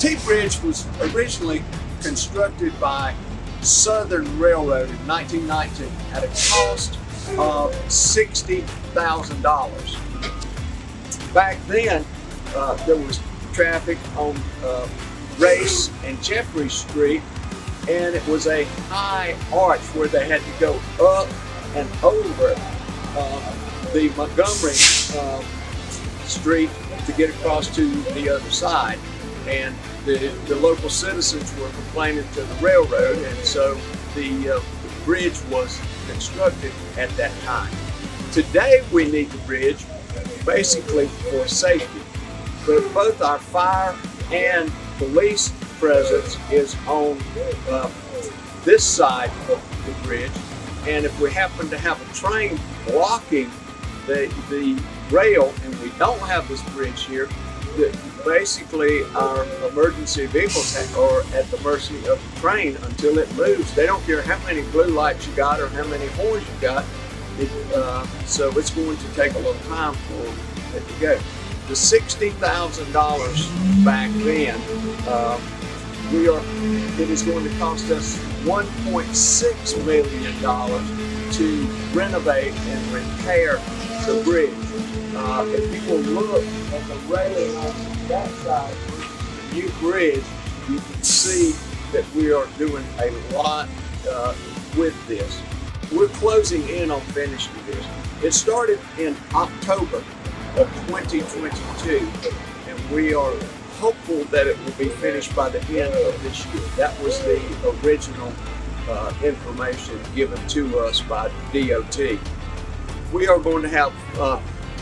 T-Bridge was originally constructed by Southern Railroad in 1919 at a cost of $60,000. Back then, there was traffic on Race and Jeffrey Street, and it was a high arch where they had to go up and over the Montgomery Street to get across to the other side. And the local citizens were complaining to the railroad, and so the bridge was constructed at that time. Today we need the bridge basically for safety, but both our fire and police presence is on this side of the bridge, and if we happen to have a train blocking the rail and we don't have this bridge here, basically our emergency vehicles are at the mercy of the train until it moves. They don't care how many blue lights you got or how many horns you got. So it's going to take a little time for it to go. The $60,000 back then, it is going to cost us $1.6 million to renovate and repair the bridge. If you will look at the railing on that side of the new bridge, you can see that we are doing a lot with this. We're closing in on finishing this. It started in October of 2022, and we are hopeful that it will be finished by the end of this year. That was the original information given to us by DOT. We are going to have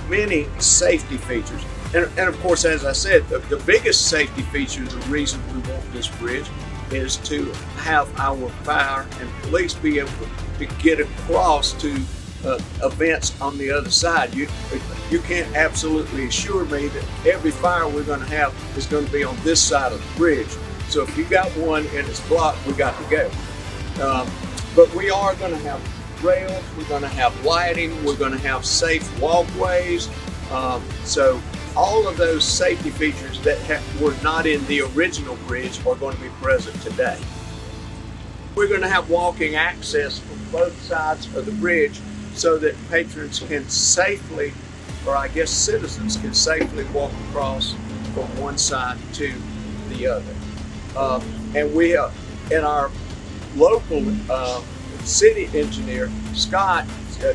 many safety features. And of course, as I said, the biggest safety feature, the reason we want this bridge, is to have our fire and police be able to get across to events on the other side. You can't absolutely assure me that every fire we're going to have is going to be on this side of the bridge. So if you got one and it's blocked, we got to go. But we are going to have rails, we're going to have lighting, we're going to have safe walkways. So all of those safety features that were not in the original bridge are going to be present today. We're going to have walking access from both sides of the bridge so that patrons can safely, or I guess citizens can safely walk across from one side to the other. And we in our local city engineer, Scott,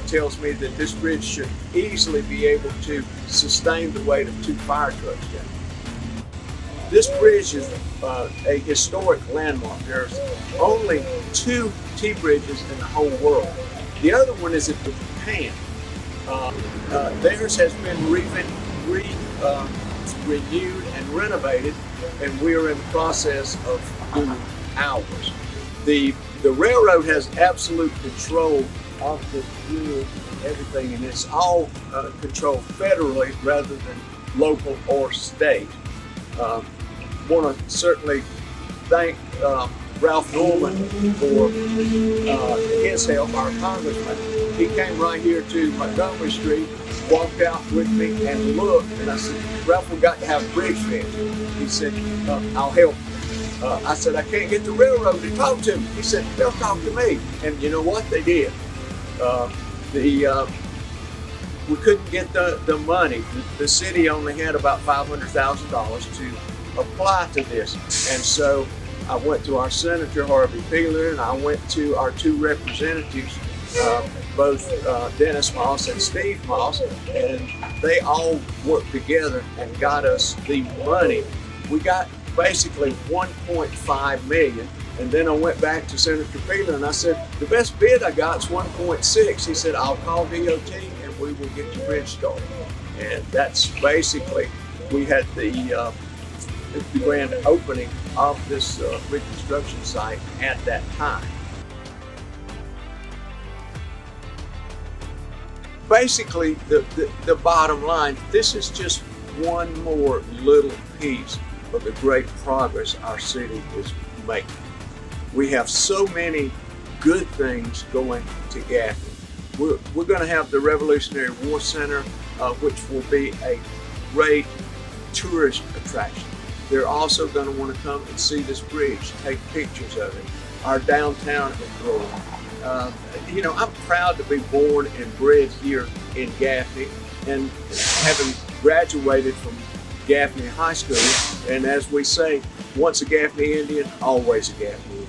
tells me that this bridge should easily be able to sustain the weight of 2 fire trucks down. This bridge is a historic landmark. There's only 2 T-bridges in the whole world. The other one is in Japan. Theirs has been renewed and renovated, and we are in the process of doing ours. The railroad has absolute control of this bridge and everything, and it's all controlled federally rather than local or state. Want to certainly thank Ralph Norman for his help, our congressman. He came right here to Montgomery Street, walked out with me and looked, and I said, Ralph, we got to have a bridge fixed. He said, I'll help. I said, I can't get the railroad to talk to me. He said, they'll talk to me. And you know what? They did. We couldn't get the money. The city only had about $500,000 to apply to this. And so I went to our Senator, Harvey Peeler, and I went to our 2 representatives, both Dennis Moss and Steve Moss, and they all worked together and got us the money. We got basically $1.5 million, and then I went back to Senator Peeler and I said, the best bid I got is $1.6. He said, I'll call DOT and we will get the bridge started. And that's basically, we had the grand opening of this reconstruction site at that time. Basically, the bottom line, this is just one more little piece of the great progress our city is making. We have so many good things going to Gaffney. We're going to have the Revolutionary War Center, which will be a great tourist attraction. they're also going to want to come and see this bridge, take pictures of it. Our downtown is growing. You know, I'm proud to be born and bred here in Gaffney, and having graduated from Gaffney High School, and as we say, once a Gaffney Indian, always a Gaffney Indian.